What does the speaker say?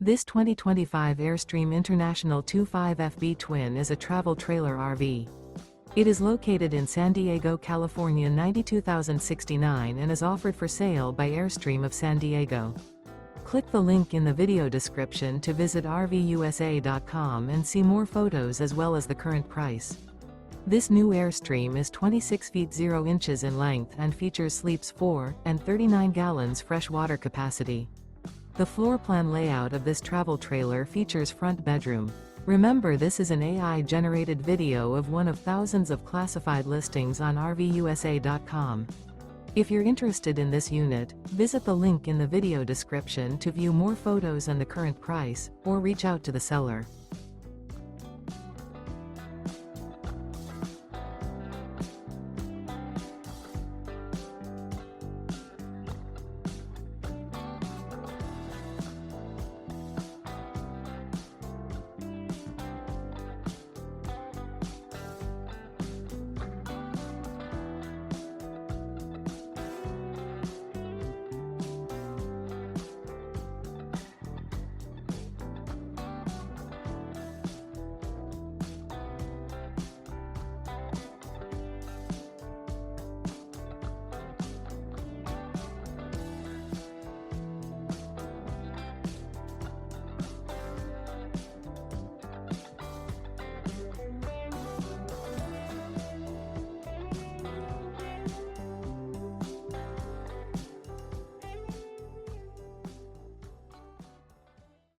This 2025 Airstream International 25FB Twin is a travel trailer RV. It is located in San Diego, California 92069 and is offered for sale by Airstream of San Diego. Click the link in the video description to visit RVUSA.com and see more photos as well as the current price. This new Airstream is 26 feet 0 inches in length and features sleeps 4 and 39 gallons fresh water capacity. The floor plan layout of this travel trailer features front bedroom. Remember, this is an AI-generated video of one of thousands of classified listings on RVUSA.com. If you're interested in this unit, visit the link in the video description to view more photos and the current price, or reach out to the seller.